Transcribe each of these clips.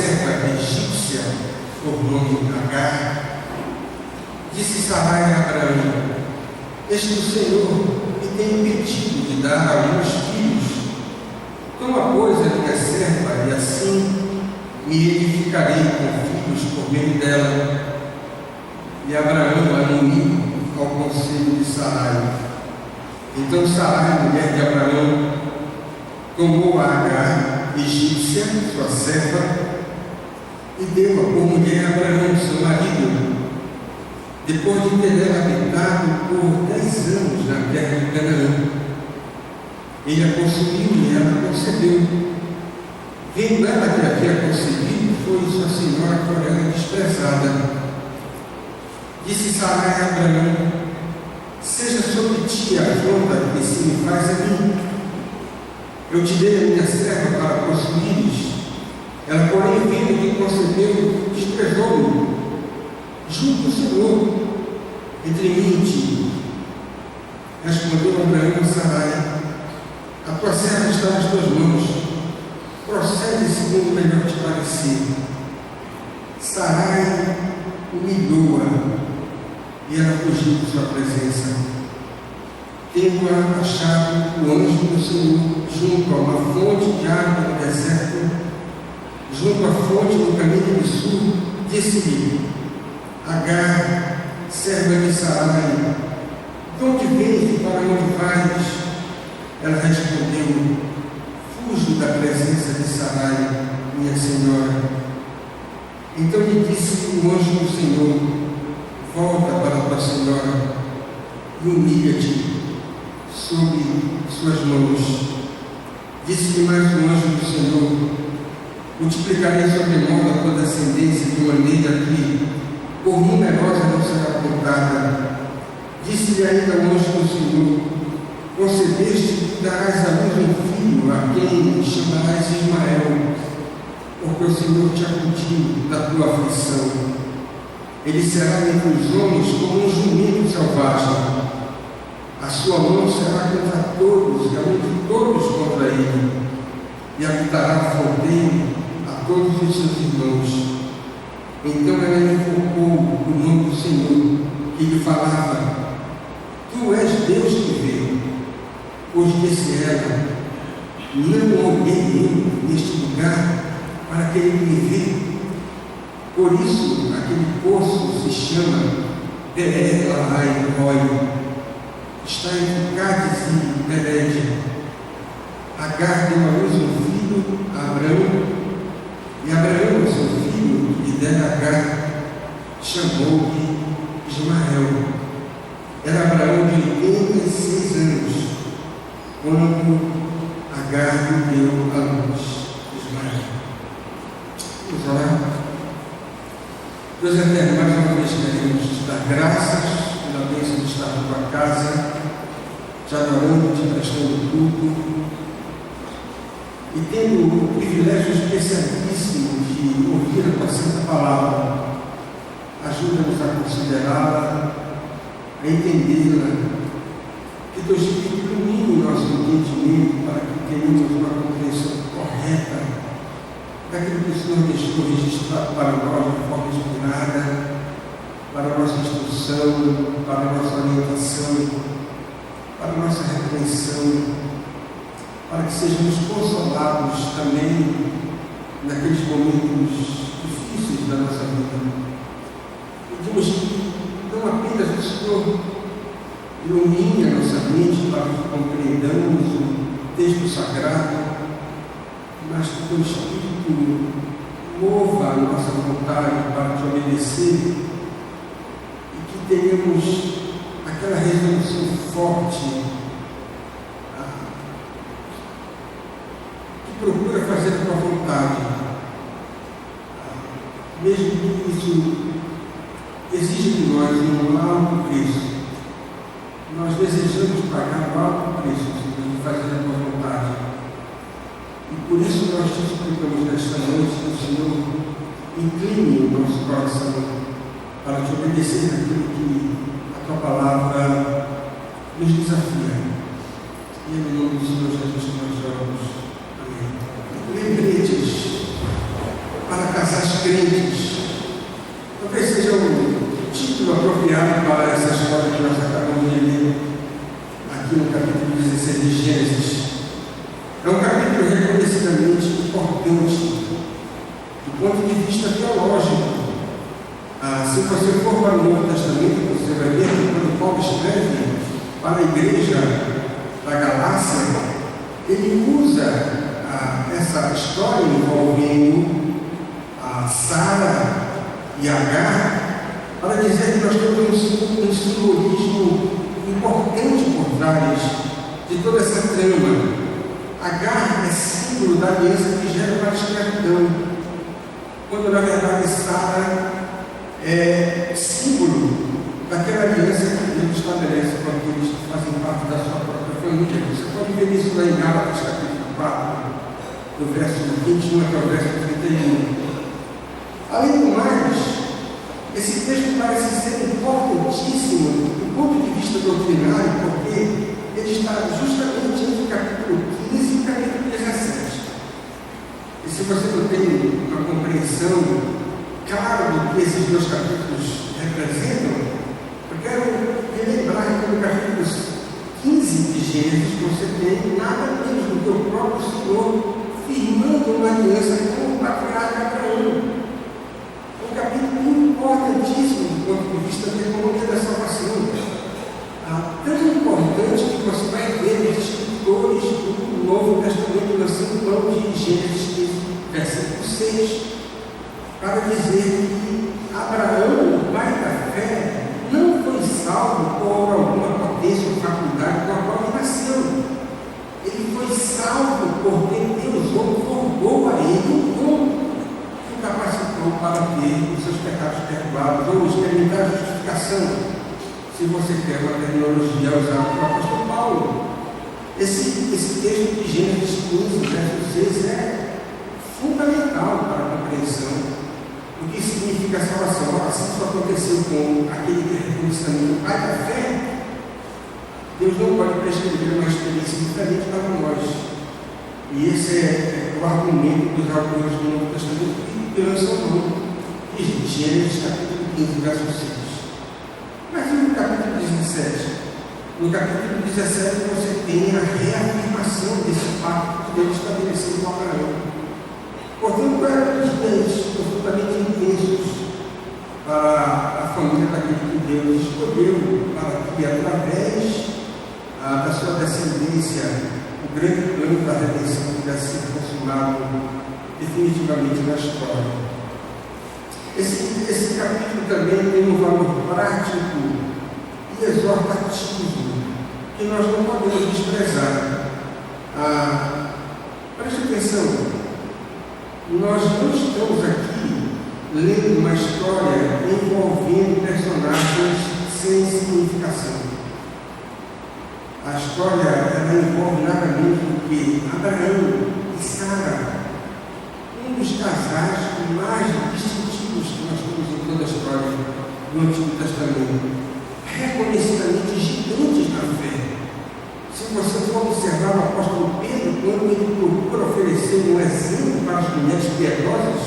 serva egípcia, por nome Agar, disse Sarai a Abraão: eis que o Senhor me tem impedido de dar alguns filhos. Toma, pois, a minha serva, e assim me edificarei com filhos por meio dela. E Abraão anuiu ao conselho de Sarai. Então Sarai, mulher de Abraão, tomou a Agar, egípcia, sua serva, e deu-a por mulher a Abraão, seu marido, depois de ter ela habitado por 10 anos na terra de Canaã. Ele a consumiu e ela concebeu. Vendo ela que havia concebido, foi sua senhora por ela desprezada. Disse Sarai a Abraão: seja sobre ti a afronta que se me faz a mim. Eu te dei a minha serva para possuires. Ela, porém, vendo que concebeu, desprezou-me. Julgue o Senhor entre mim e ti. Respondeu Abraão a Sarai: a tua serva está nas tuas mãos. Procede segundo melhor te parecer. Sarai humilhou-a e ela fugiu de sua presença. Tendo-a achado o anjo do Senhor junto a uma fonte de água no deserto, junto à fonte no caminho do sul, disse-lhe: Agar, serva de Sarai, de onde vens e para onde vais? Ela respondeu: fujo da presença de Sarai, minha senhora. Então lhe disse o anjo do Senhor: volta para tua senhora e humilha-te sob suas mãos. Disse-lhe mais o anjo do Senhor: multiplicarei sobremodo a tua descendência de maneira que por numerosa não será contada. Disse-lhe ainda o anjo do Senhor: concebeste e darás à luz um filho, a quem chamarás Ismael, porque o Senhor te acudiu da tua aflição. Ele será entre os homens como um jumento selvagem. A sua mão será contra todos, e a mão de todos contra ele, e habitará fronteiro a todos os seus irmãos. Então ela invocou o nome do Senhor, que lhe falava: tu és Deus que vê. Pois disse ela: não alguém eu neste lugar para que ele me vê. Por isso aquele poço se chama Beer-Lahai-Roi. Está entre Cádiz e Bered. Agar deu à luz um filho a Abraão, e Abraão, seu filho, que lhe dera Agar, chamou-lhe Ismael. Era Abraão de 86 anos, quando Agar lhe deu à luz Ismael. Vamos orar. Deus eterno, mais uma vez queremos te dar graças pela bênção de estar na tua casa, te adorando, te prestando culto, e tendo o privilégio especialíssimo de ouvir a tua santa palavra. Ajuda-nos a considerá-la, a entendê-la, que teu Espírito ilumine o nosso entendimento para que tenhamos uma compreensão correta daquilo que o Senhor deixou registrado para nós de forma inspirada, para a nossa instrução, para a nossa orientação, para a nossa repreensão, para que sejamos consolados também naqueles momentos difíceis da nossa vida. Pedimos que não apenas o Senhor ilumine a nossa mente para que compreendamos o texto sagrado, mas que o teu Espírito mova a nossa vontade para te obedecer e que tenhamos aquela resolução forte que procura fazer a tua vontade, mesmo que isso exija de nós um alto preço. Nós desejamos pagar um alto preço de fazer a tua vontade. E por isso nós te suplicamos nesta noite que o Senhor incline o nosso coração para te obedecer naquilo que a tua palavra nos desafia. E em nome do Senhor Jesus que nós oramos. Amém. Lembretes para casar. crentes. Talvez seja o título apropriado para essa história que nós acabamos de ler aqui no capítulo 16 de Gênesis. É um capítulo reconhecidamente importante do ponto de vista teológico. Se você for para o Novo Testamento, você vai ver que quando Paulo escreve para a igreja da Galácia, ele usa essa história envolvendo Sara e Agar para dizer que nós temos um simbolismo importante por trás de toda essa trama. Agar é símbolo da aliança que gera uma escravidão, quando na verdade Sara é símbolo daquela aliança que Deus estabelece com aqueles que fazem parte da sua própria família. Você pode ver isso lá em Gálatas capítulo 4, do verso 21 até o verso 31. Além do mais, esse texto parece ser importantíssimo do ponto de vista doutrinário, porque ele está justamente entre o capítulo 15 e o capítulo 17. E se você não tem uma compreensão clara do que esses dois capítulos representam, eu quero relembrar que no capítulo 15 de Gênesis você tem nada menos do que o próprio Senhor firmando uma aliança com o patriarca Abraão. Um capítulo importantíssimo do ponto de vista da economia da salvação. Tão importante que você vai ver os escritores do Novo Testamento lançando mão de Gênesis 15, versículo 6, para dizer que Abraão, o pai da fé, não foi salvo por alguma potência ou faculdade com a qual ele nasceu. Ele foi salvo porque Deus outorgou a ele um dom que o capacitou para ter os seus pecados perdoados ou experimentar a justificação, se você quer uma terminologia usada pelo apóstolo Paulo. Esse texto de Gênesis 15, verso 6 é fundamental para a compreensão do que significa a salvação. Assim isso aconteceu com aquele que reconhece também o pai da fé. Deus não pode prescrever uma experiência diferente para nós. E esse é o argumento dos autores do Novo Testamento que lançam mão de Gênesis capítulo 15, verso 6. Mas e no capítulo 17? No capítulo 17 você tem a reafirmação desse pacto que Deus estabeleceu com Abraão. Portanto, eram dias profundamente intensos para a família daquele que Deus escolheu para que, através da sua descendência, o grande plano da redenção pudesse ser consumado definitivamente na história. Esse capítulo também tem um valor prático e exortativo que nós não podemos desprezar. Preste atenção. Nós não estamos aqui lendo uma história envolvendo personagens sem significação. A história ela envolve nada menos do que Abraão e Sara, um dos casais mais distintivos que nós temos em toda a história do Antigo Testamento, reconhecidamente gigantes na fé. Se você for observar o apóstolo Pedro, quando ele procura oferecer um exemplo para as mulheres piedosas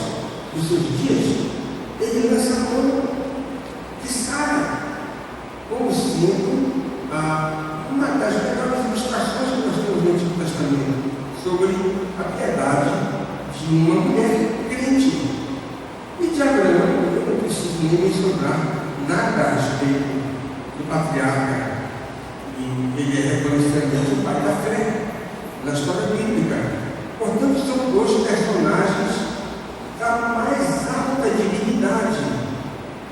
dos seus dias, ele lança a mão de Sara como sendo uma das melhores ilustrações que nós temos no Antigo Testamento sobre a piedade de uma mulher crente. E de Abraão, eu não preciso nem mencionar nada a respeito do patriarca. E ele é reconhecidamente o pai da fé na história bíblica. Portanto, são dois personagens da mais alta dignidade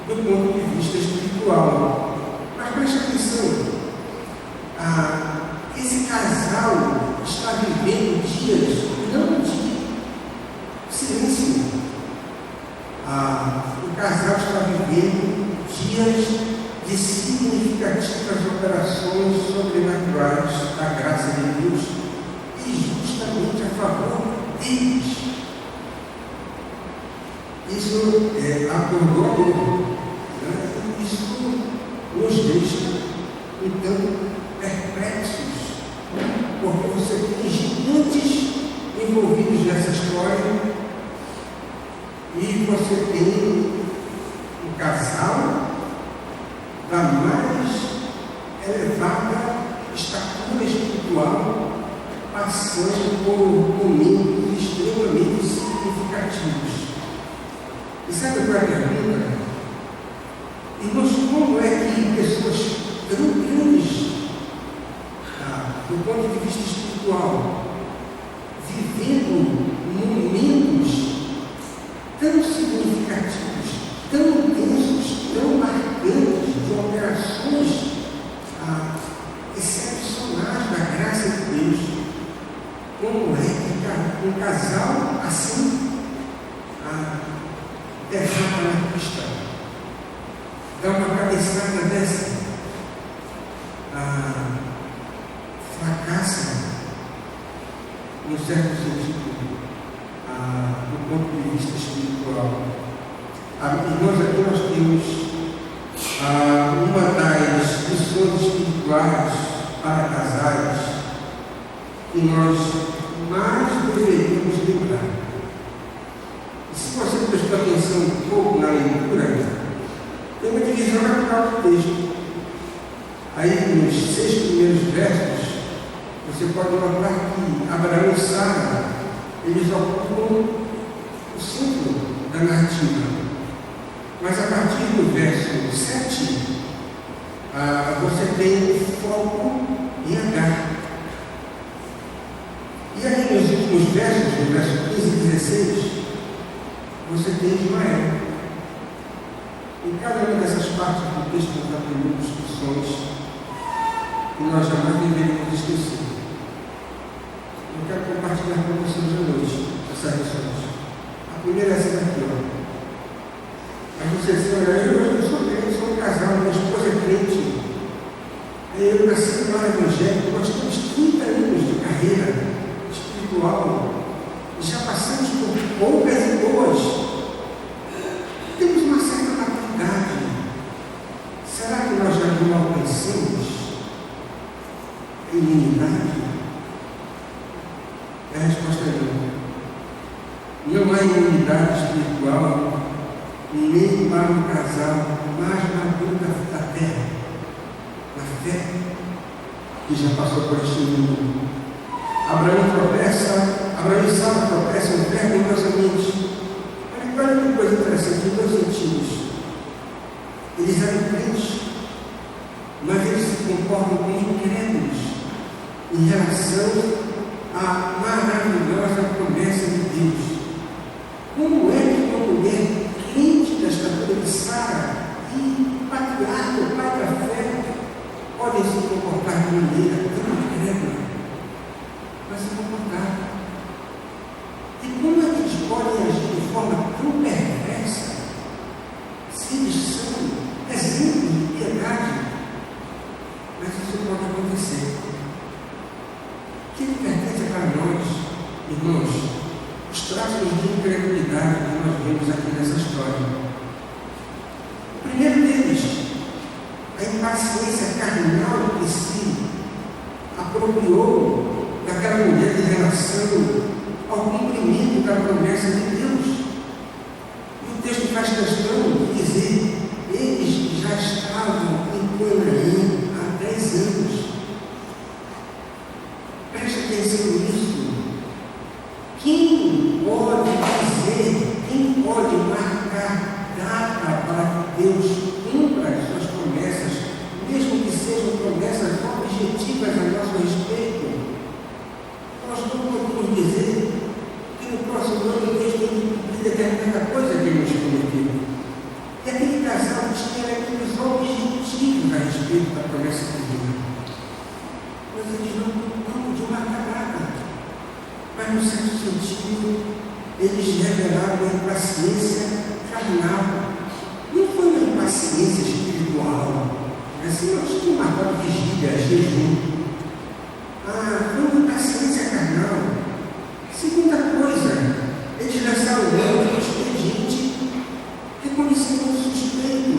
do ponto de vista espiritual. Mas preste atenção, esse casal está vivendo dias não de silêncio. O casal está vivendo dias de significativas operações sobrenaturais da graça de Deus e justamente a favor deles. Isso é atordoador. Isso nos deixa, então, perplexos, porque você tem gigantes envolvidos nessa história e você você tem um casal da mais elevada estatura espiritual passando por momentos extremamente significativos. E sabe qual é a pergunta? Irmãos, como é que pessoas tão grandes, do ponto de vista espiritual, vivendo momentos tão significativos, tão intensos, tão marcantes, de operações excepcionais da graça de Deus, como é que um casal assim derrama na pista, dá uma cabeçada dessa, fracassa, no certo sentido, do ponto de vista espiritual. Irmãos, aqui nós temos uma das lições espirituais para casais que nós mais deveríamos lembrar. E se você prestou atenção um pouco na leitura, tem uma divisão natural do texto. Aí, nos 6 primeiros versos, você pode notar que Abraão e Sara, eles ocupam o centro da narrativa. Mas a partir do verso 7, você tem foco em Agar. E aí, nos últimos versos, no verso 15 e 16, você tem Ismael. Em cada uma dessas partes do texto, nós aprendemos instruções que nós jamais deveríamos esquecer. Eu quero compartilhar com vocês hoje à noite essas lições. A primeira é essa daqui, ó. Mas você diz, olha, eu sou crente, sou um casal, minha esposa é crente. Eu nasci no lar evangélico, nós temos 30 anos de carreira espiritual. Já passamos por poucas e boas. Temos uma certa maturidade. Será que nós já não alcançamos a imunidade? A resposta é não. Não há imunidade espiritual nem para um casal mais maduro da terra, na fé, que já passou por este mundo. Abraão e Sara tropeçam vergonhosamente. Olha que coisa interessante, em dois sentidos. Eles eram crentes, mas eles se comportam como incrédulos em relação à maravilhosa promessa de Deus. Como é que uma mulher crente da estatura de Sara e patriarca, o pai da fé, podem se comportar de maneira tão incrédula? Mas se comportar. E como é que eles podem agir de forma tão perversa, se eles são exemplos de piedade? Mas isso pode acontecer. O que pertence para nós, irmãos, os traços de incredulidade que nós vemos aqui nessa história. O primeiro deles, a impaciência carnal que se apropriou daquela mulher em relação ao cumprimento da promessa de Deus. E o texto faz questão de dizer, eles já estavam em Canaã há 10 anos. Preste atenção nisso. Quem pode dizer, quem pode marcar data para que Deus cumpra as suas promessas, mesmo que sejam promessas objetivas a nosso respeito? Nós não podemos dizer que no próximo ano Deus tem que cumprir determinada coisa que Ele nos prometeu. E aquele casal tinha aqueles objetivos a respeito da promessa divina. Mas eles não podiam marcar data. Mas, no certo sentido, eles revelaram uma impaciência carnal. Não foi uma impaciência espiritual. Assim, nós tínhamos marcado vigília, jejum. Foi uma impaciência carnal. Segunda coisa, eles lançaram mão do expediente, reconhecendo o suspeito,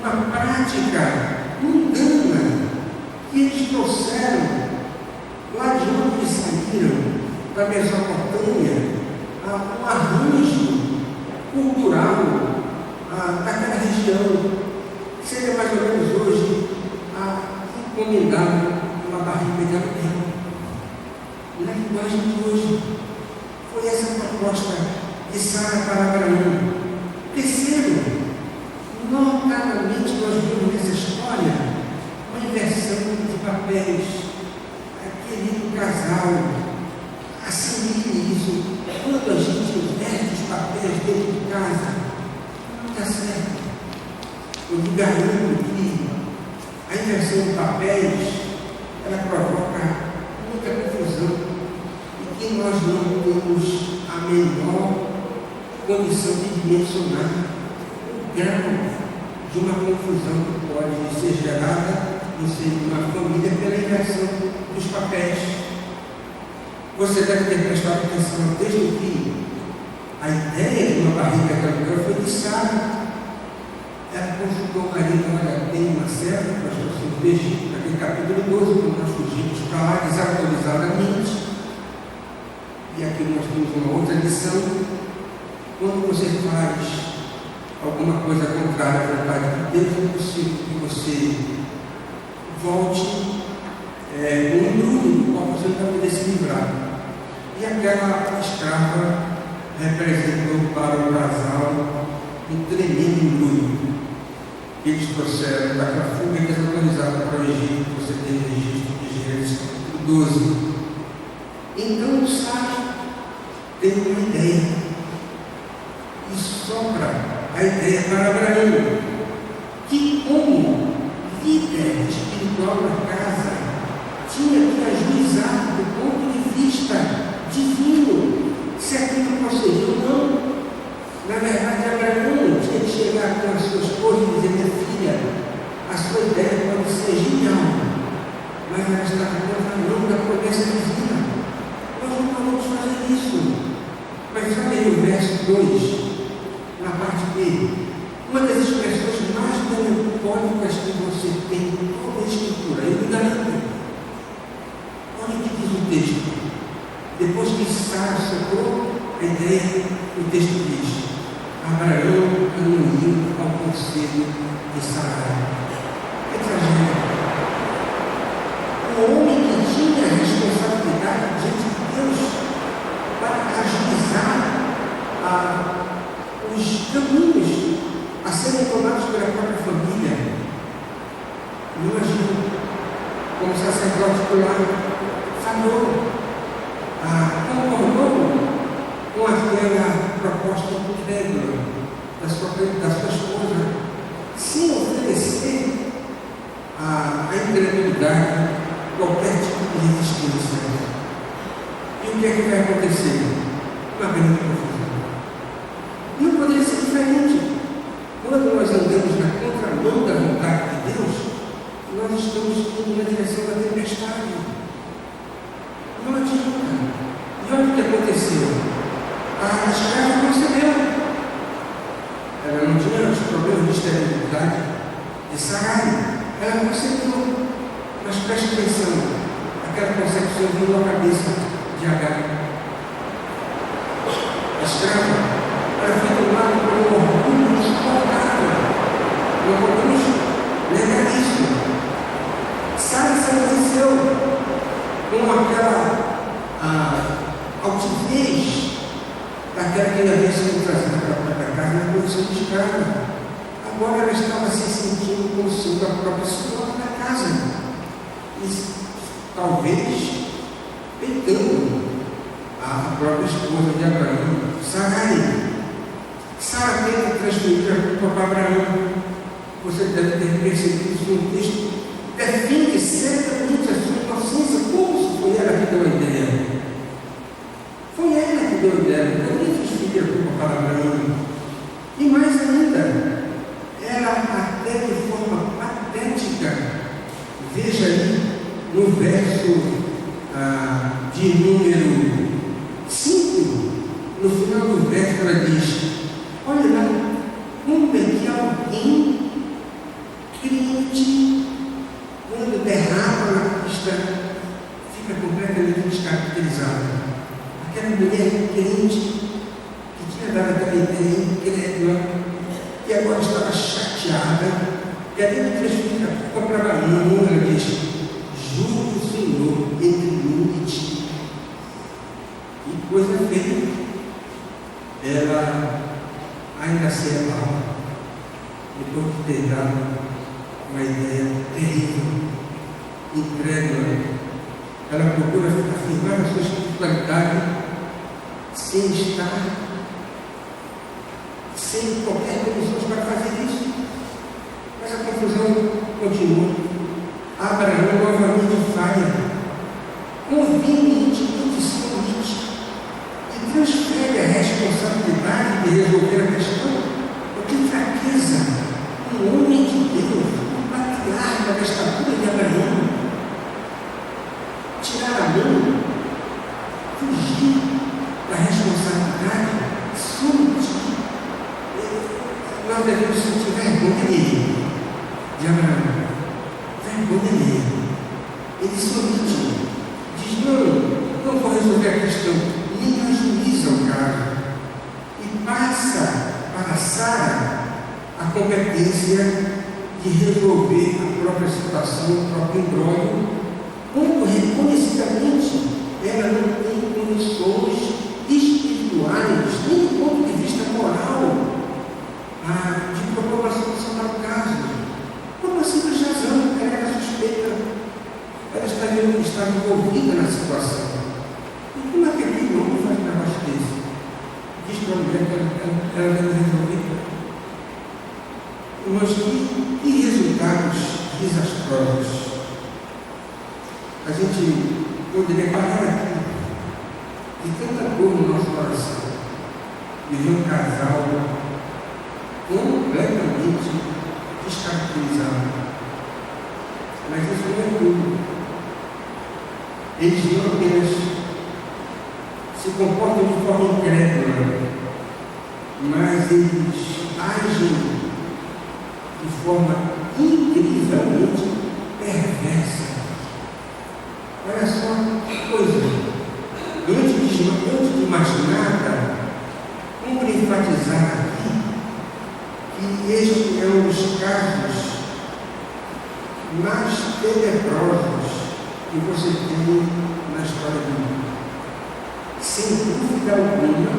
uma prática mundana que eles trouxeram lá de onde eles saíram, da Mesopotâmia, um arranjo cultural daquela região. Seria mais ou menos hoje encomendar uma barriga de aluguel. Na linguagem de hoje, foi essa a proposta de Sara para Abraão. Terceiro, notadamente nós vimos nessa história uma inversão de papéis. Querido casal, assimile isso. Quando a gente inverte os papéis dentro de casa, não está certo. Eu lhe garanto que a inversão de papéis, ela provoca muita confusão e que nós não temos a menor condição de dimensionar o grau de uma confusão que pode ser gerada no seio de uma família pela inversão dos papéis. Você deve ter prestado atenção desde o fim. A ideia de uma barriga de aluguel foi de Sara. Ela consultou o marido: olha, tem uma serva, pastor Silvio, veja, naquele capítulo 12, quando nós fugimos para lá desautorizadamente. E aqui nós temos uma outra lição. Quando você faz alguma coisa contrária à vontade de Deus, é possível que você volte um embrulho do qual você não vai poder se livrar. E aquela escrava representou para o casal um tremendo embrulho que eles trouxeram daquela fuga desautorizada para o Egito. Você tem registro de Gênesis capítulo 12. Então Sara tem uma ideia e sopra a ideia para Abraão, que como líder espiritual na casa tinha que ajuizar do ponto de vista divino se aquilo procediu ou não. Na verdade, Abraão tinha que chegar com a sua esposa e dizer: minha filha, a sua ideia pode ser genial, mas ela está contramão da promessa divina. Nós não podemos fazer isso. Mas olha aí o verso 2, na parte B. Uma das expressões mais melancólicas que você tem em toda a Escritura. Eu me garanto. Olha o que diz o texto. Depois que Sara soprou a ideia, o texto diz: Abraão anuiu ao conselho de Sara. Que tragédia! O homem que tinha a responsabilidade diante de Deus para ajuizar os caminhos a serem tomados pela própria família. Não agiu como sacerdote do lar, falhou, concordou com aquela proposta incrédula da sua esposa, sem oferecer à incredulidade qualquer tipo de resistência. E o que é que vai acontecer? Uma grande confusão. Não poderia ser diferente. Quando nós andamos na contramão da vontade de Deus, nós estamos indo na direção da tempestade. Não adianta. E olha o que aconteceu. A escrava concebeu. Ela não tinha os problemas de esterilidade de Sarai. Ela concebeu. Mas preste atenção, aquela concepção viu a cabeça de Agar. A escrava, ela foi tomada por um orgulho desbordado. Não podemos negar isso. Sara se enriqueceu com aquela altivez daquela que havia sido trazida para a própria casa na condição de escrava. Agora ela estava se sentindo como sendo a própria senhora da casa. E talvez peitando a própria esposa de Abraão, Sarai. Sara tenta transferir a culpa para Abraão. Você deve ter percebido isso no texto. Defende certamente a sua inocência, como se foi ela que deu a ideia. Foi ela que deu a ideia. Não poderia transferir a culpa para Abraão. E mais ainda, ela até de forma patética. Veja aí no verso de número 5, no final do verso ela diz: olha lá, como é que alguém crente, quando derrama na pista, fica completamente descaracterizado. Aquela mulher crente que tinha me dava aquela ideia incrédula, que agora estava chateada, que a Bíblia comprava número, ela diz: julgue o Senhor entre mim e ti. Que coisa feia. Ela ainda se rebala, depois de ter dado uma ideia terrível, incrédula. Ela procura afirmar a sua espiritualidade sem estar, sem qualquer condições para fazer isso. Mas a confusão continua. Abraão novamente falha, convenientemente se omite e transfere a responsabilidade de resolver a questão. Porque fraqueza, um homem de Deus, um patriarca da estatura de Abraão, tirar a mão, fugir da responsabilidade, sentir. Nós devemos sentir vergonha dele, de Abraão, vergonha dele. Ele se omite, diz: não vou resolver a questão, nem agiliza o caso, e passa para Sara a competência de resolver a própria situação, o próprio imbróglio, quando reconhecidamente ela não tem condições espirituais, nem do ponto de vista moral, de propor uma solução para o caso. Por uma simples razão, ela era suspeita, ela estava envolvida na situação. E como é que aquele homem faz um negócio desse? Diz para a mulher que ela deve resolver. Mas que resultados desastrosos. A gente poderia parar aqui, de tanta dor no nosso coração, e ver um casal completamente descaracterizado. Mas isso não é tudo. Eles não apenas se comportam de forma incrédula, mas eles agem de forma incrivelmente perversa. Olha só que coisa. Antes de mais nada, vamos enfatizar aqui que este é um dos casos mais tenebrosos que você tem na história do mundo. Sem dúvida alguma,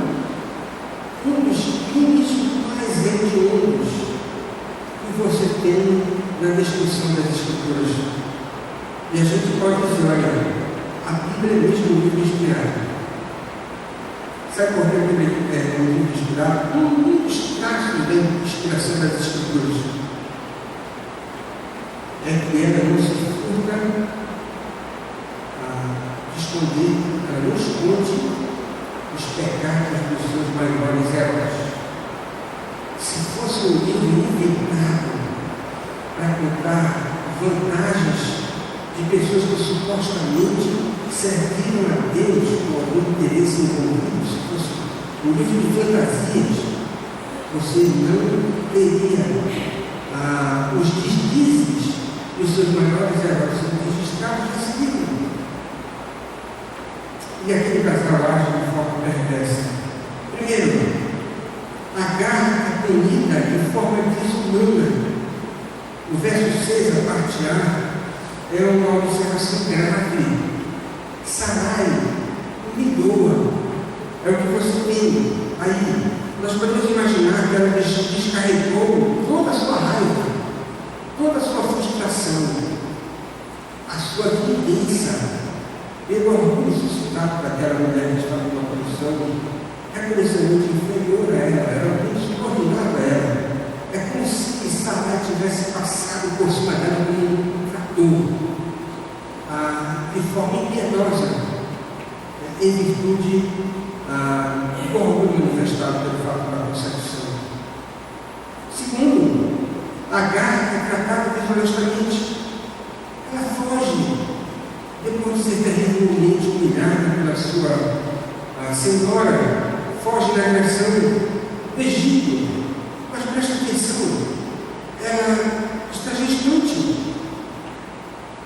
um dos crimes mais hediondos que você tem na descrição das Escrituras. E a gente pode dizer: olha, a Bíblia é mesmo um livro inspirado. Sabe por que a Bíblia é um livro inspirado? Um dos traços da inspiração das Escrituras é que ela não se furta de esconder, ela não esconde os pecados dos seus maiores heróis. Se fosse um livro inventado para contar vantagens de pessoas que supostamente serviram a Deus com algum interesse envolvido, se fosse um livro de fantasias, você não teria os deslizes dos seus maiores heróis sendo registrados nesse livro. E aquele casal age de forma perversa. Primeiro, Agar é punida de forma desumana. O verso 6, a parte A, é uma observação grave. Sarai, me doa. É o que você tem. Aí, nós podemos imaginar que ela descarregou toda a sua raiva, toda a sua frustração, a sua vingança, pelo orgulho suscitado daquela mulher que estava numa posição reconhecidamente inferior a ela, era bem subordinada a ela. É como se Sarai tivesse passado por cima dela como um trator, de forma impiedosa, em virtude do orgulho manifestado pelo fato da concepção. Segundo, Agar é tratada desonestamente. Ela foge, depois de ser terrivelmente humilhada pela sua senhora, foge da agressão do Egito. Mas presta atenção, ela está gestante.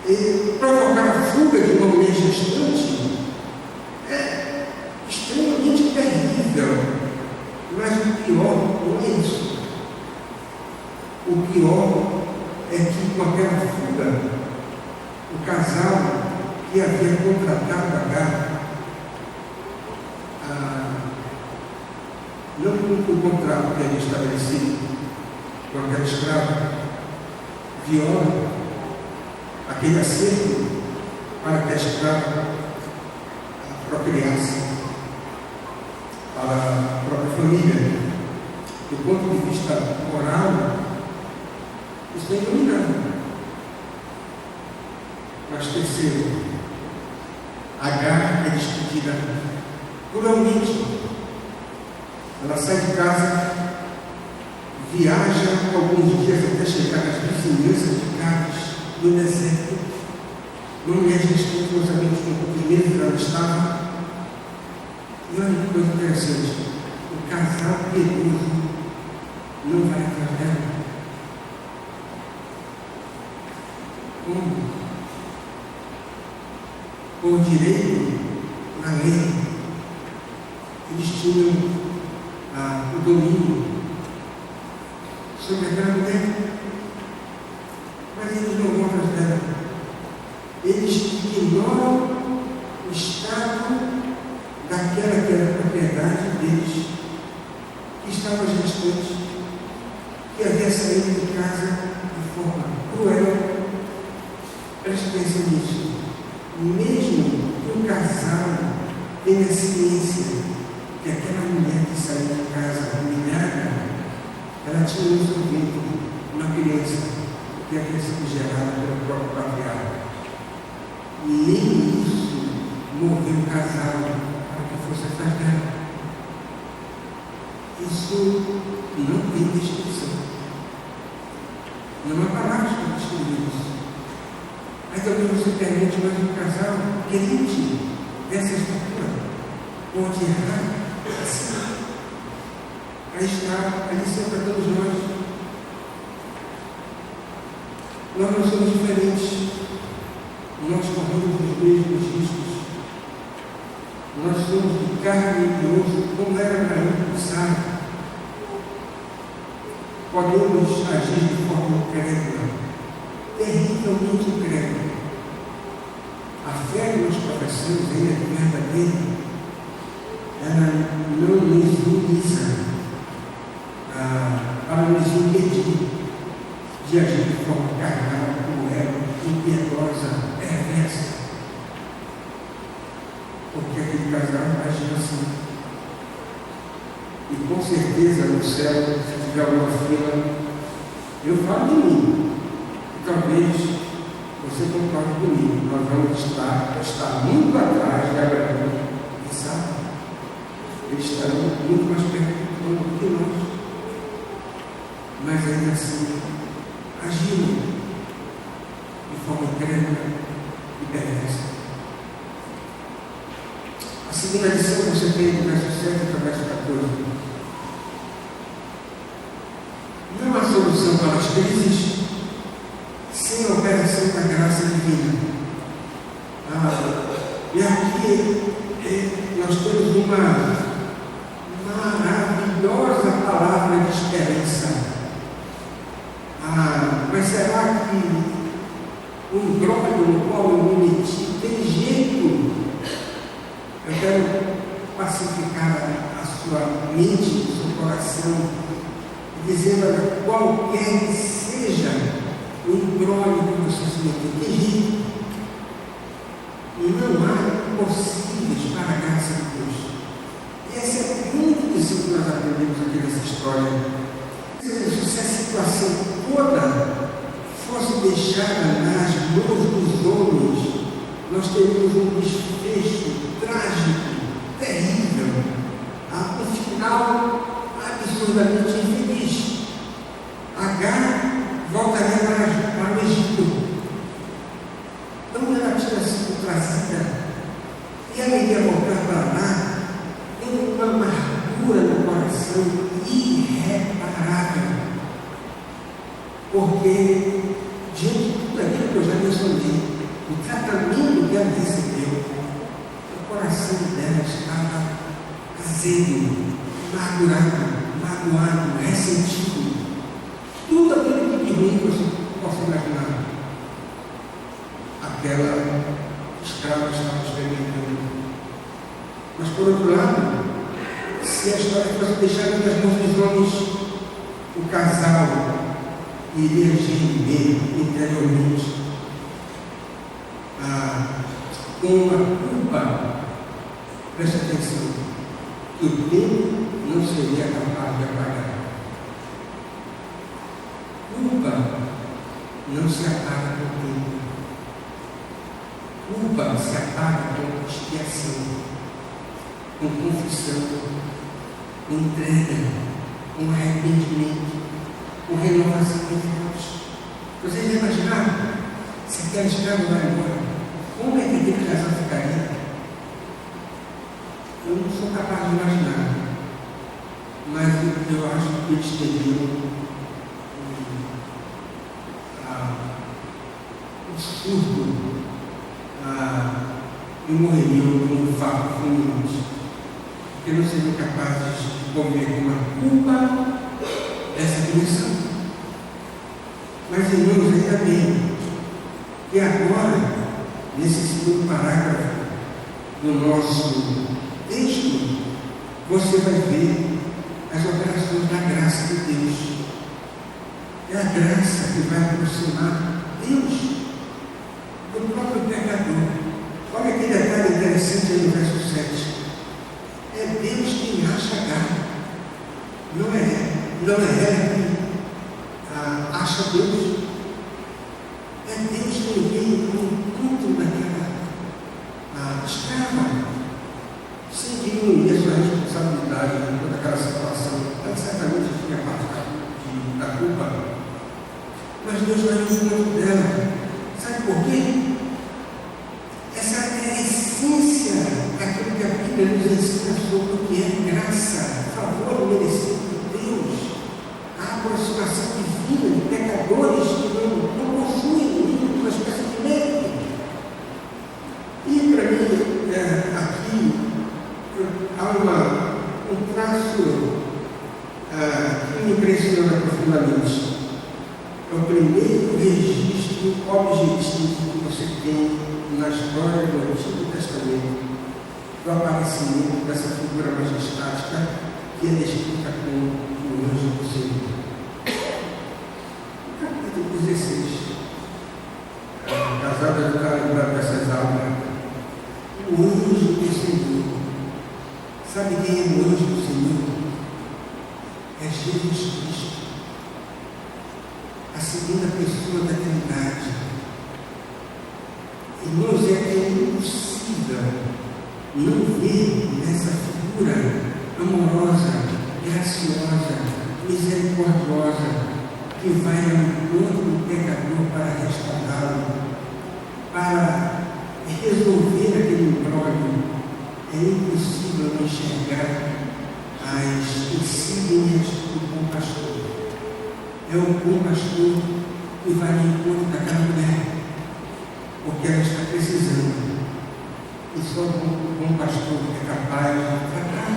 E provocar a fuga de uma mulher gestante é extremamente terrível. pior é que, com aquela fuga, o casal que havia contratado Agar não cumpre o contrato que havia estabelecido com aquela escrava, viola aquele acerto para que a escrava procriasse para a própria família. Do ponto de vista moral, isso é iluminado. Mas terceiro, Agar é despedida cruelmente. Ela sai de casa, viaja alguns dias até chegar às vizinhanças de Cádiz, no deserto. Não me distante, nós sabemos que um poucos meses ela estava. E olha que coisa interessante, o casal piedoso não vai atrás dela. Como? Por direito, na lei, eles tinham o domínio sobre aquela mulher, mas eles não vão atrás dela. Eles ignoram o estado daquela que era a propriedade deles, que estava gestante, que havia saído de casa de forma cruel. Preste atenção nisso. Mesmo que o casal tenha ciência que aquela mulher que saiu de casa humilhada, ela tinha resolvido uma criança que havia sido gerada pelo próprio patriarca. Nem isso moveu o casal para que fosse atrás dela. Isso não tem descrição. Não há palavras para descrever isso. Aí talvez você pergunte, mas um casal crente dessa estrutura pode errar assim. Aí está a lição para todos nós. Nós não somos diferentes. Nós corremos os mesmos riscos. Nós somos de carne e osso, como era Abraão com Sara. Podemos agir de forma incrédula, terrivelmente incrédula. A fé que nós professamos é verdadeira. Ela não nos inicia para nos impedir de agir de forma carnal, cruel, impiedosa, perversa. Porque aquele casal agiu assim. E com certeza no céu, se tiver alguma fila, eu falo de mim. E talvez você concorde comigo. Nós vamos estar muito atrás de Abraão e Sara. Eles estarão muito mais perto do que nós. Mas ainda assim, agiram de forma incrédula e perversa. A segunda lição você tem no verso 7 e no verso 14. Não há solução para as crises sem a operação da graça divina. E aqui nós temos uma maravilhosa palavra de esperança. Mas será que um imbróglio no qual eu me meti tem jeito? Eu quero pacificar a sua mente, o seu coração, dizendo a qualquer que seja o imbróglio que você se meteu, tem jeito. Não há impossíveis para a graça de Deus. Essa é a grande lição que nós aprendemos aqui nessa história. Se a situação toda fosse deixada nas mãos dos homens, nós teríamos um desfecho trágico, terrível, um final absurdamente infeliz. Agar voltaria para o Egito. Então ela tinha sido trazida e ela iria voltar para lá com uma amargura no coração irreparável. Porque, diante de tudo aquilo que eu já mencionei, o tratamento que ela recebeu, o coração dela estava azedo, magoado, ressentido. Tudo aquilo que de aquela escrava estava experimentando. Mas, por outro lado, se a história fosse deixada nas mãos dos homens, o casal iria agir bem interiormente, com uma culpa, preste atenção, que o tempo não seria capaz de apagar. Culpa não se apaga com o tempo. Culpa se apaga com expiação, com confissão, com entrega, com arrependimento, com renovação de votos. Vocês imaginaram se aquela escrava vai embora? Como é que aquele casal ficaria? Eu não sou capaz de imaginar, mas eu acho que eles teriam um surto e morreriam como um fato fulminante, porque não seriam capazes de conviver com uma culpa dessa dimensão. Mas, irmãos, ainda bem que agora, nesse segundo parágrafo do nosso texto, você vai ver as operações da graça de Deus. É a graça que vai aproximar Deus do próprio pecador. Olha que detalhe interessante aí no verso 7. É Deus quem acha Agar. Não é ela que acha Deus. É Deus que veio no encontro daquela escrava, sem diminuir a sua responsabilidade em toda aquela situação. Ela certamente tinha parte da culpa. Mas Deus vai no encontro dela. Sabe por quê? Essa é a essência daquilo que a Bíblia nos ensina sobre o que é graça, favor merecido de Deus, a aproximação divina de pecadores que não possuem nenhuma espécie de mérito. E para mim, aqui há um traço que me impressiona profundamente. É o primeiro registro objetivo que você tem na história do Antigo Testamento do aparecimento dessa figura majestática que é descrita como o anjo do Senhor. No capítulo 16, casada do cara lembrado dessas almas, o anjo do Senhor. Sabe quem é o anjo do Senhor? É Jesus Cristo, a segunda pessoa da Trindade. Irmãos, é impossível não ver nessa figura amorosa, graciosa, misericordiosa, que vai ao encontro do pecador para restaurá-lo, para resolver aquele imbróglio. É impossível não enxergar as insígnias do bom pastor. É o bom pastor que vai ao encontro daquela mulher, porque ela está precisando. E só o bom pastor é capaz de tratar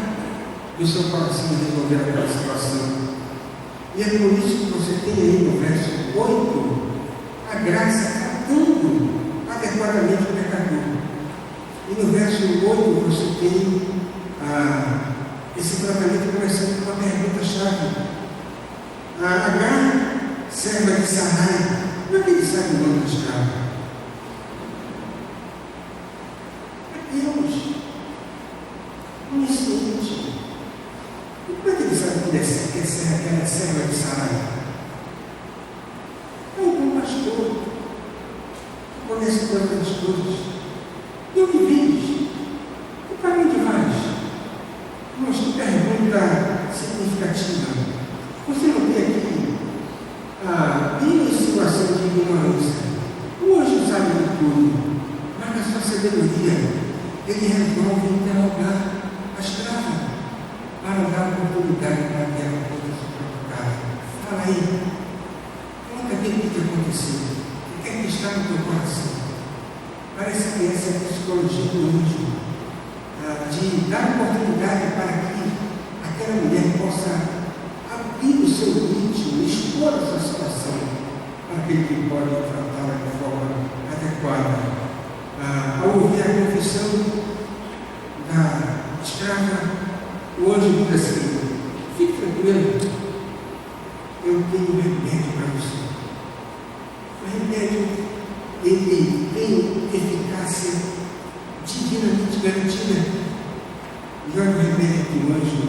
do seu coração e resolver aquela situação. E é por isso que você tem aí no verso 8 a graça tratando adequadamente o pecador. E no verso 8 você tem esse tratamento começando com uma pergunta-chave. Agar, serva de Sarai, como é que ele sabe o nome do escravo? Deus, onisciente. E como é que ele sabe que ela é serva de Sarai? É um bom pastor, que conhece todas as coisas. E o que vives? E para onde vais? Mas que pergunta significativa. Você não tem aqui a insinuação de ignorância. O anjo sabe de tudo, mas na sua sabedoria ele resolve interrogar a escrava para dar oportunidade para que ela possa se preocupar. Fala aí, conta aquilo que aconteceu, o que é que está no teu coração. Parece que essa é a psicologia do anjo, de dar oportunidade para que aquela mulher possa abrir o seu íntimo, expor a sua situação, para que ele pode tratá-la de forma adequada. condição da escrava, o anjo diz assim: fique tranquilo, eu tenho um remédio para você. O remédio, ele tem eficácia divinamente garantida. E olha o remédio que o anjo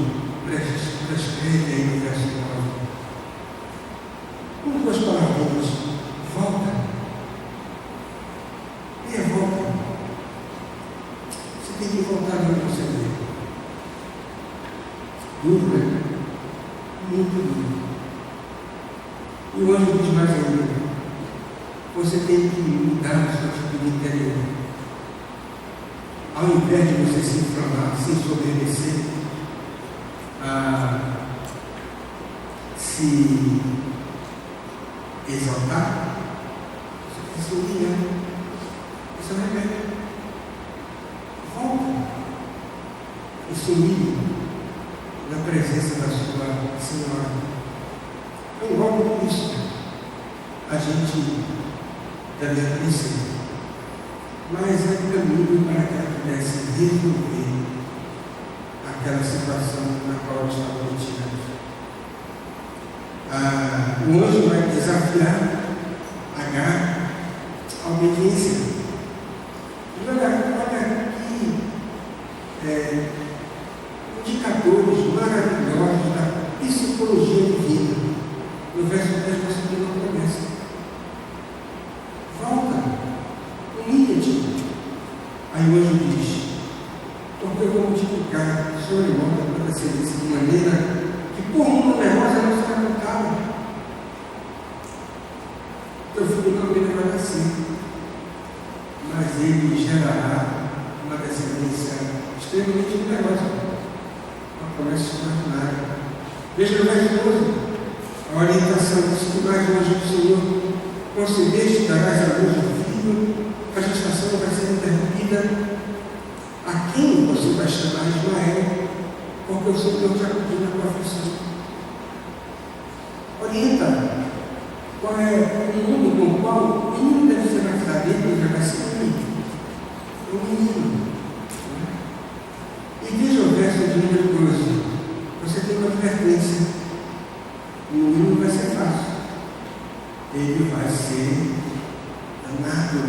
prescreve aí no verso 9. Com duas palavras: volta. E volta. Você tem que voltar onde você veio. Duro, né? Muito duro. E o anjo diz mais ainda: você tem que mudar a sua atitude interior. Ao invés de você se inflamar, se ensoberbecer, se exaltar, você tem que se humilhar. Isso é um remédio. Volta e se humilhe na presença da sua Senhora. Então, logo isso, a gente deve aprender. Mas é o caminho para que ela pudesse resolver aquela situação na qual ela estava metida. O anjo vai desafiar Agar à obediência. E olha aqui indicadores maravilhosos da psicologia divina. No verso 10 você tem uma promessa: volta, humilha-te. Aí o anjo diz: porque eu vou multiplicar sobre o mundo a tua descendência de maneira que por uma numerosa não será contada. Teu filho não vai nascer, mas ele gerará uma descendência extremamente numerosa, uma promessa extraordinária. Veja no verso 12, a orientação diz que mais longe do Senhor: concebeste, darás à luz um filho, a gestação vai ser interrompida. A quem você vai chamar Ismael? Porque o Senhor te acudiu na tua aflição. Orienta qual é o mundo com o qual o menino deve ser batizado. Ele vai ser um menino. Um menino. E veja o verso de número 12. Você tem uma advertência: o menino vai ser fácil. Ele vai ser danado,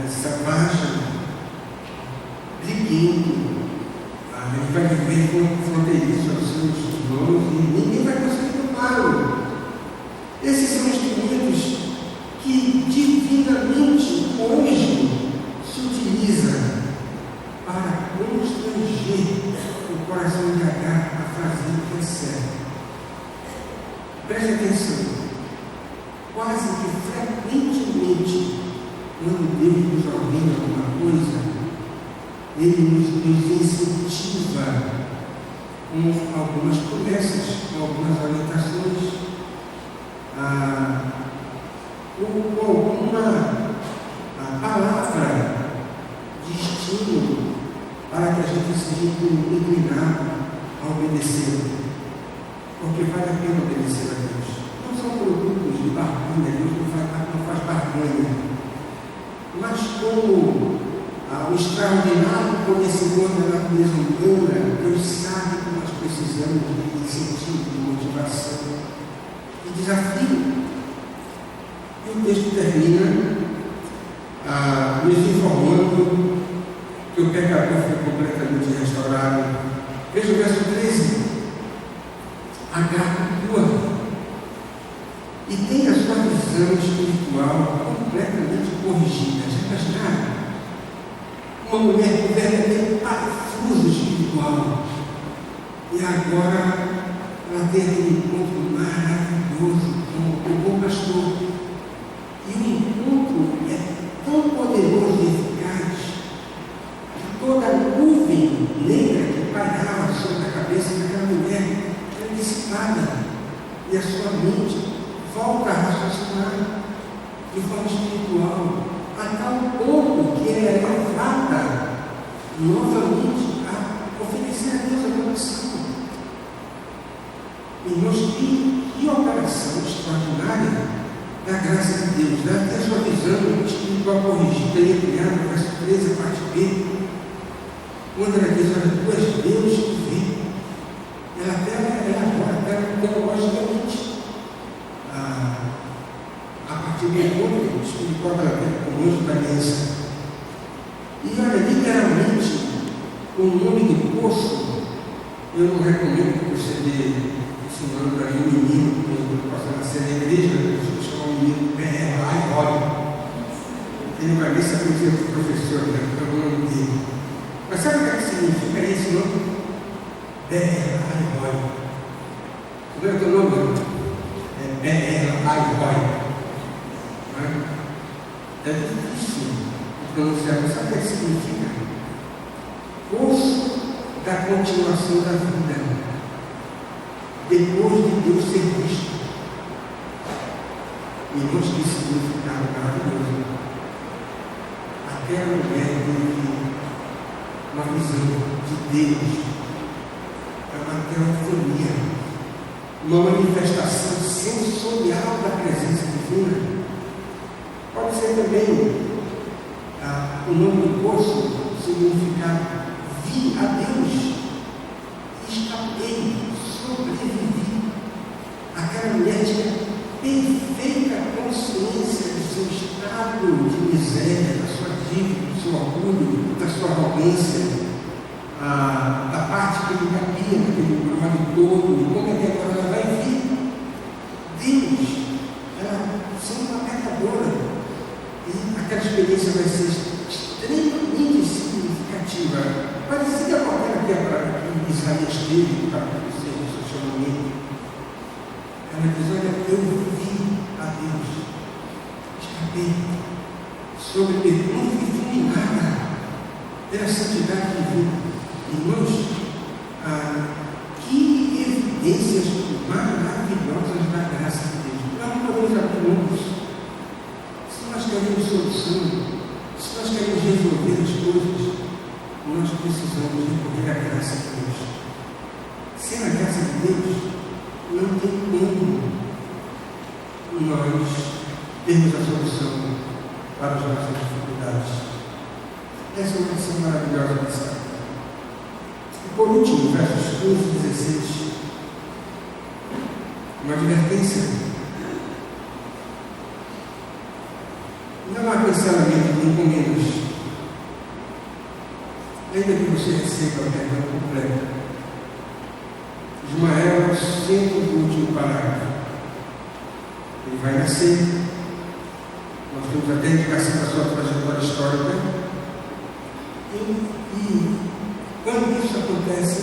selvagem, briguento. Ele vai viver como fronteiriço aos seus donos e ninguém vai conseguir tomá-lo. Esses são instrumentos que divinamente hoje se utiliza para constranger o coração de Agar a fazer o que é certo. Preste atenção. Quase que frequentemente, quando Deus nos ordena alguma coisa, Ele nos incentiva com algumas promessas, com algumas orientações, com alguma palavra de estímulo para que a gente seja inclinado a obedecer. Porque vale a pena obedecer a Deus. Não são produtos de barganha, Deus não faz barganha. Mas como o extraordinário conhecimento da natureza humana, Deus sabe que nós precisamos de incentivo, de motivação, de desafio. E o texto termina nos informando que o pecador foi completamente restaurado. Veja o verso 13. Agar continua e tem a sua visão espiritual completamente corrigida. Já imaginaram? Uma mulher com verdadeiro parafuso espiritual. E agora ela tem aquele encontro maravilhoso com o bom pastor. E o encontro é tão poderoso e eficaz que toda a nuvem negra que pairava sobre a cabeça daquela mulher é dissipada. E a sua mente volta a raciocinar de forma espiritual, a tal ponto que ela é levada novamente a oferecer a Deus a adoração. Irmãos, que operação extraordinária da graça de Deus, da sua visão espiritual corrigida e ampliada no verso 13, a parte B, quando ela diz: olha, tu és Deus que vê. Ela agora teologicamente, a partir do encontro espiritual que ela teve conosco da aliança. E olha, literalmente, o nome do poço, eu não recomendo que você dê ensinando para mim um menino, que eu posso nascer na igreja, eu chamo um menino B.R. Ele vai ver se a coisa do professor, né? É o nome dele. Mas sabe o que significa esse nome? B.R. Como é o teu nome? É B.R. É difícil de pronunciar, mas sabe o que significa? Poço da continuação da vida. Depois de Deus ser visto. E não que significado maravilhoso. Aquela mulher teve uma visão de Deus, uma teofonia, uma manifestação sensorial da presença divina. Pode ser também o nome do poço significar: vi a Deus, escapei, sobrevivi. Aquela mulher tinha perfeita consciência do seu estado de miséria, da sua dívida, do seu orgulho, da sua arrogância, da parte que ele cabia naquele brolho todo, e como é que agora ela vai vir? Deus, ela sendo uma pecadora, e aquela experiência vai ser extremamente significativa, parecida com aquela que Isaías teve no capítulo 6 do seu chamamento. Ela diz: olha, eu vi a Deus, escapei, sobrevivi, não fui nada pela santidade divina. Irmãos, que evidências maravilhosas da graça de Deus. Nós não podemos abrir mãos. Se nós queremos solução, se nós queremos resolver as coisas, nós precisamos recorrer à graça de Deus. Sem a graça de Deus, não tem como nós termos a solução para as nossas dificuldades. Essa é uma lição maravilhosa dessa carta. E por último, versos 15 e 16, uma advertência. Não há cancelamento de encomendas, ainda que você receba a perdão completa. Ismael, sempre do último parágrafo. Ele vai nascer. Nós temos até a indicação da sua trajetória histórica. E quando isso acontece,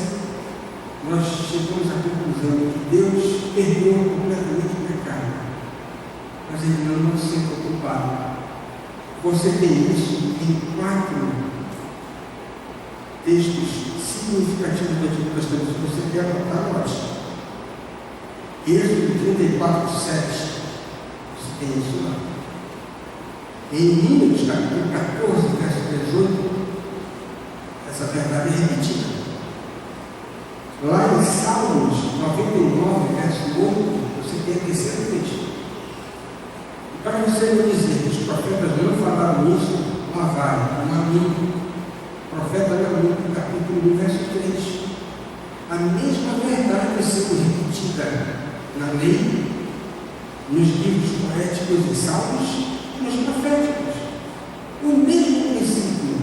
nós chegamos à conclusão que Deus perdoa completamente o pecado. Mas ele não se sente culpado. Você tem isso em 4 textos significativos do Antigo Testamento. Se você quer anotar, note. Êxodo 34, 7. Você tem isso lá. Em Números, capítulo 14, verso 18, essa verdade é repetida. Lá em Salmos 99, verso 8, você tem a terceira vez. E para você não dizer que os profetas não falaram isso, lá vai, Naum, profeta Naum, capítulo 1, verso 3. A mesma verdade sendo repetida na lei, nos livros poéticos e salmos e nos proféticos. O mesmo princípio,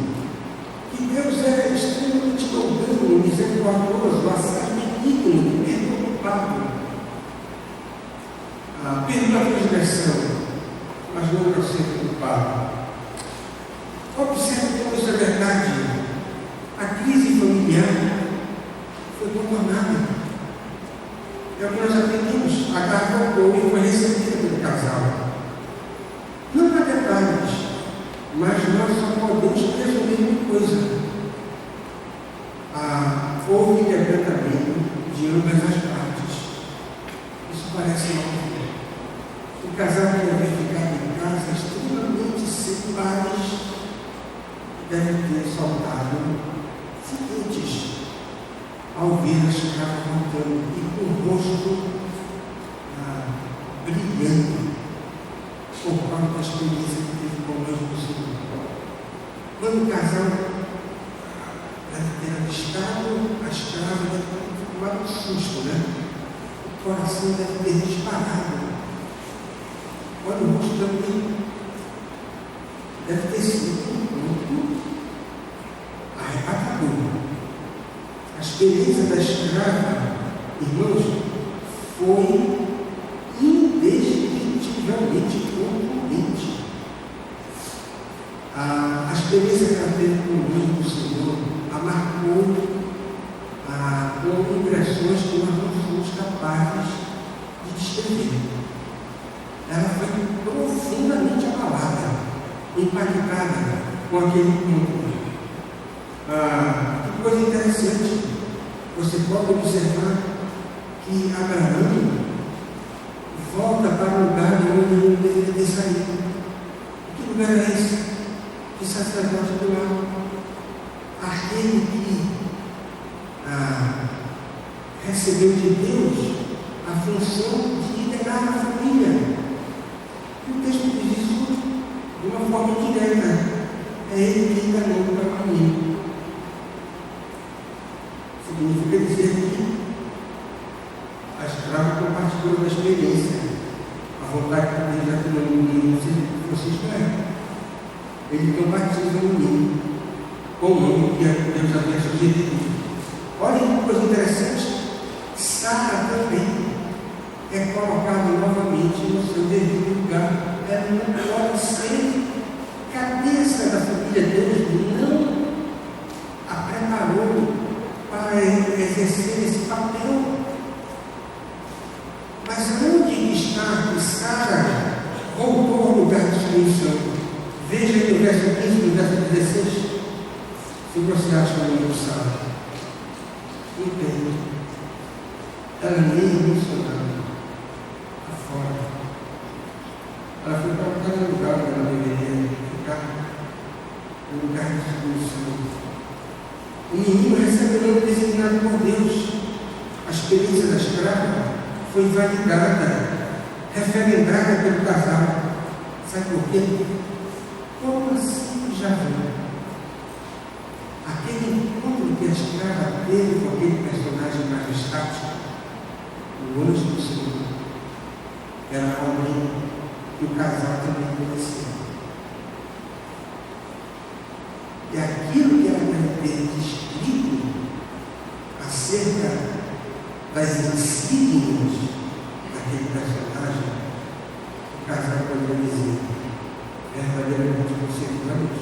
que Deus é extremamente longânimo, misericordioso, assaz benigno, perdoado. Perdoa a transgressão, mas não para ser culpado. Observe como isso é verdade. A crise familiar foi contornada. É o que nós aprendemos. Agar voltou e foi recebida pelo casal. Não há detalhes, mas nós só podemos presumir uma coisa. Houve quebrantamento de ambas as partes. Isso parece óbvio. O casal que deve ficar em casa extremamente separados deve ter soltado foguetes ao ver a chegada voltando e com o rosto brilhando por causa da experiência que teve com o anjo do Senhor. Quando o casal deve ter avistado a escrava, deve ter tomado um susto, né? O coração deve ter disparado. Olha o rosto também. Deve ter sido muito arrebatador. A experiência da escrava, irmãos, foi indescritivelmente contundente. A experiência que ela teve com o anjo do Senhor a marcou com impressões que nós não somos capazes de descrever. Ela foi profundamente abalada, impactada com aquele encontro. Que coisa interessante, você pode observar que Abraão volta para o lugar de onde ele deveria ter saído. Que lugar é esse? De sacerdote do lar. Aquele que recebeu de Deus a função de liderar a família. E o texto diz isso de uma forma direta. É ele que enganou para o caminho. Significa dizer que a escrava compartilhou da experiência. A vontade que ele já tinha no menino, se fosse Israel. Ele então batiza o menino com o nome que Deus havia sugerido. Olha que coisa interessante. Sara também é colocada novamente no seu devido lugar. Ela não pode ser cabeça da família. Deus não a preparou para exercer esse papel. Mas onde está que Sara voltou ao lugar de submissão? Veja aí no verso 15, no verso 16. Se você acha que não sabe, entende. Ela nem mencionada afora. Ela foi colocada no lugar onde ela deveria ficar, no lugar de submissão. O menino recebe o nome designado por Deus. A experiência da escrava foi validada, referendada pelo casal. Sabe por quê? Como assim já viu? Aquele encontro que a escrava teve com aquele personagem mais estático, o anjo do Senhor, era alguém que o casal também conhecia. E aquilo que ela deve ter descrito acerca das insígnias daquele personagem, o casal poderia dizer verdadeiramente consequentemente,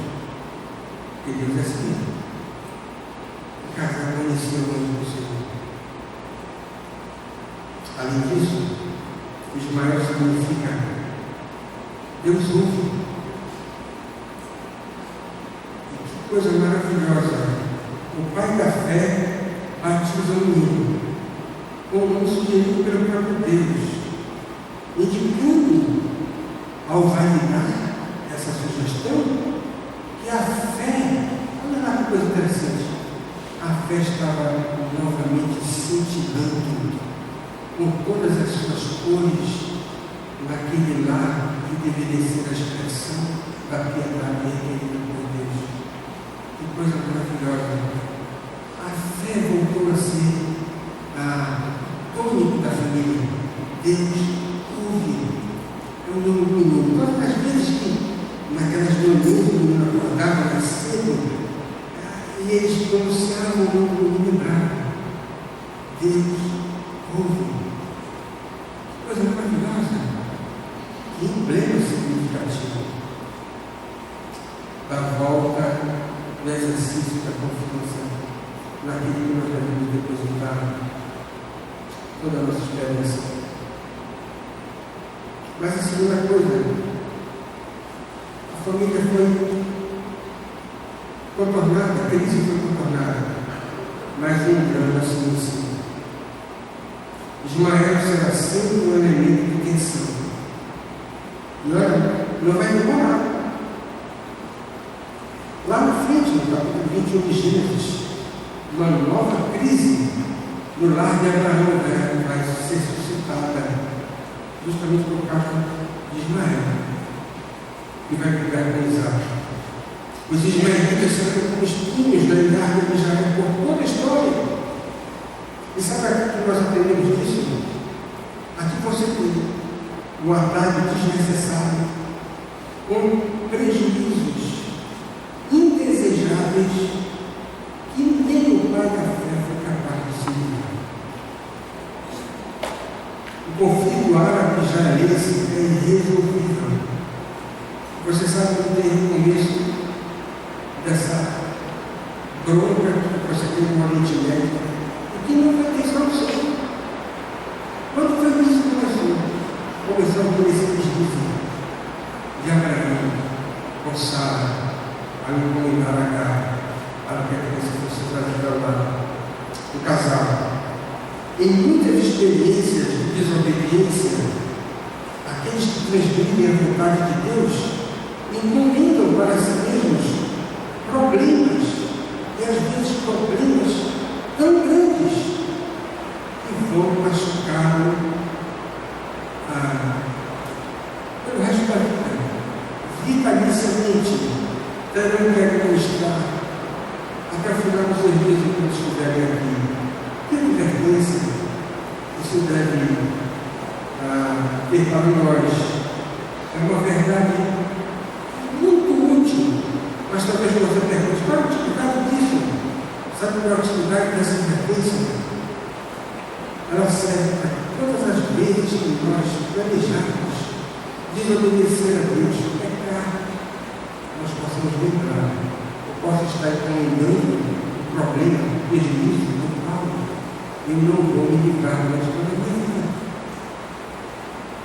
porque Deus é assim. O casal conhecia o anjo do Senhor. Além disso, Ismael significa Deus ouve. E que coisa maravilhosa! O pai da fé batiza o menino, como sugerido pelo próprio Deus, indicando, ao validar essa sugestão, que a fé, olha lá que coisa interessante, a fé estava novamente cintilando com todas as suas cores naquele lar que deveria ser a expressão da piedade requerida por Deus. Que coisa maravilhosa! A fé voltou a ser o tônico da família. Deus ouve. É o nome do menino. Todas as vezes que naquelas manhãs o menino acordava mais cedo, e eles pronunciavam o nome do menino bravo. Deus ouve. Que coisa maravilhosa. Que emblema significativo da volta do exercício da confiança naquilo que nós devemos depositar toda a nossa esperança. Mas a segunda coisa, a família foi contornada, a crise foi contornada, mas lembrando assim em si. Ismael será sempre um elemento de tensão. E olha, não vai demorar. Lá na frente, no capítulo 21 de Gênesis, uma nova crise no lar de Abraão vai ser suscitada justamente por causa de Ismael, que vai brigar com Isaac. Os ismaelitas saíram como espinhos da árvore de Israel por toda a história. E sabe o que nós aprendemos disso? Aqui você tem um atalho desnecessário, com prejuízos indesejáveis que nem o pai da fé foi capaz de se livrar. O conflito árabe-israelense é irresolvível. Você sabe que tem no começo dessa bronca que você tem com o Oriente Médio, e que não vai ter solução. Quando foi isso que começou por esse deslize de Abraão, com Sara, a encomendar Agar, para que a criança fosse trazida lá, o casal. Em muitas experiências de desobediência, aqueles que transmitem a vontade de Deus encomendam para si mesmos problemas, e às vezes problemas tão grandes que vão machucá-lo pelo resto da vida, vitaliciamente, terão que administrar até o final dos seus dias quando estiverem aqui. Que advertência isso deve ter para nós? É uma verdade muito útil, mas talvez você pergunte: qual é a utilidade disso? Sabe qual é a utilidade dessa advertência? Ela serve para todas as vezes que nós planejamos desobedecer a Deus, pecar, nós possamos lembrar: eu posso estar encomendando um problema, um prejuízo, um mal, eu não vou me livrar mais toda a minha vida.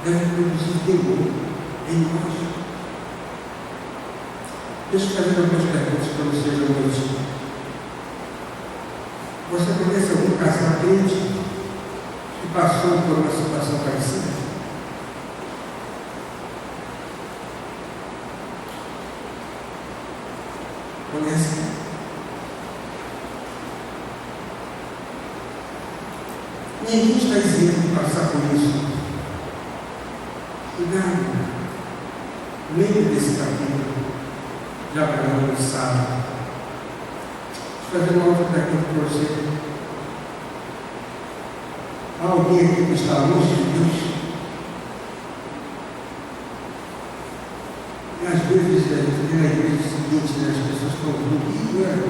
Deve produzir temor em nós. Deixa eu fazer algumas perguntas para vocês hoje. Você conhece algum casal crente que passou por uma situação parecida? Conhece? Ninguém está isento de passar por isso. Cuidado. Lembre desse capítulo de Abraão e Sara. Deixa eu fazer uma outra pergunta para você. Há alguém aqui que está longe de Deus? E às vezes a gente vê na igreja o seguinte, né? As pessoas estão ouvindo: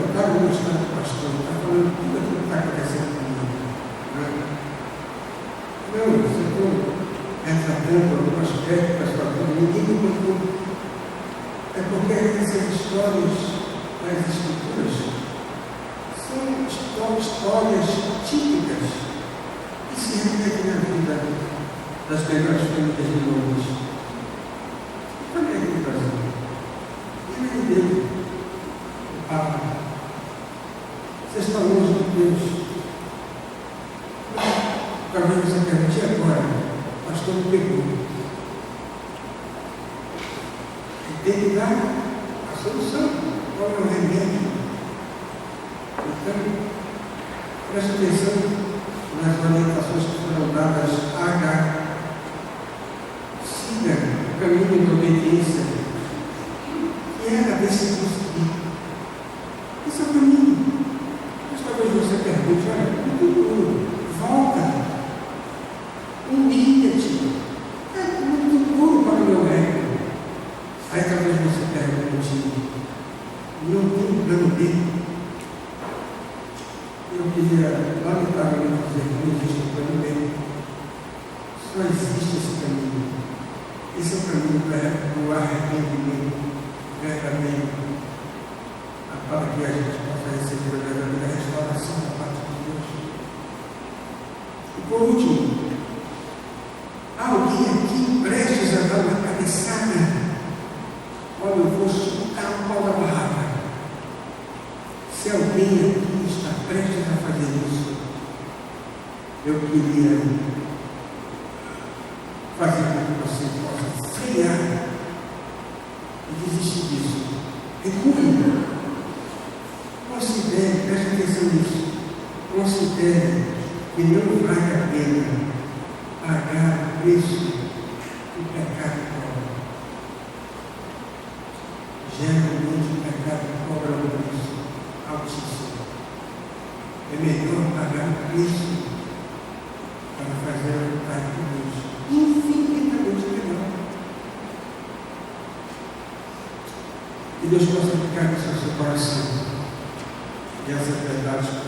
está longe do pastor, está falando tudo aquilo que está acontecendo comigo. Não, você está tratando algum aspecto da sua vida, ninguém me contou. É porque essas histórias das Escrituras são histórias típicas que se repetem na vida das melhores famílias de Londres. Olha aqui no Brasil. Ele me deu o Papa. Vocês estão longe de Deus. Talvez você pergunte: e agora? O pastor me pegou. E tem que dar a solução. Qual é o remédio? Então, preste atenção nas orientações que foram dadas a Agar. Siga o caminho de obediência, que ela decidiu seguir. Esse é o caminho. Mas talvez você pergunte: olha, muito duro, volta. Humilha-te. É muito duro para o meu ego. Aí talvez você pergunte: não tem um plano B? Eu queria lamentavelmente dizer que não existe um plano B. Só existe esse caminho. Esse é o caminho do arrependimento verdadeiro, para que a gente possa receber a verdadeira restauração da parte de Deus. E por último, há alguém aqui prestes a dar uma cabeçada? Olha, eu vou chutar o pau da barraca. Se alguém aqui está prestes a fazer isso, eu queria fazer com que você possa frear e desistir disso. Recue. Considere, preste atenção nisso. Considere que não vale a pena pagar o preço do pecado. Geralmente o pecado melhor pagar o preço para fazer a vontade de Deus. Infinitamente melhor. Que Deus possa ficar no seu coração. E essas verdades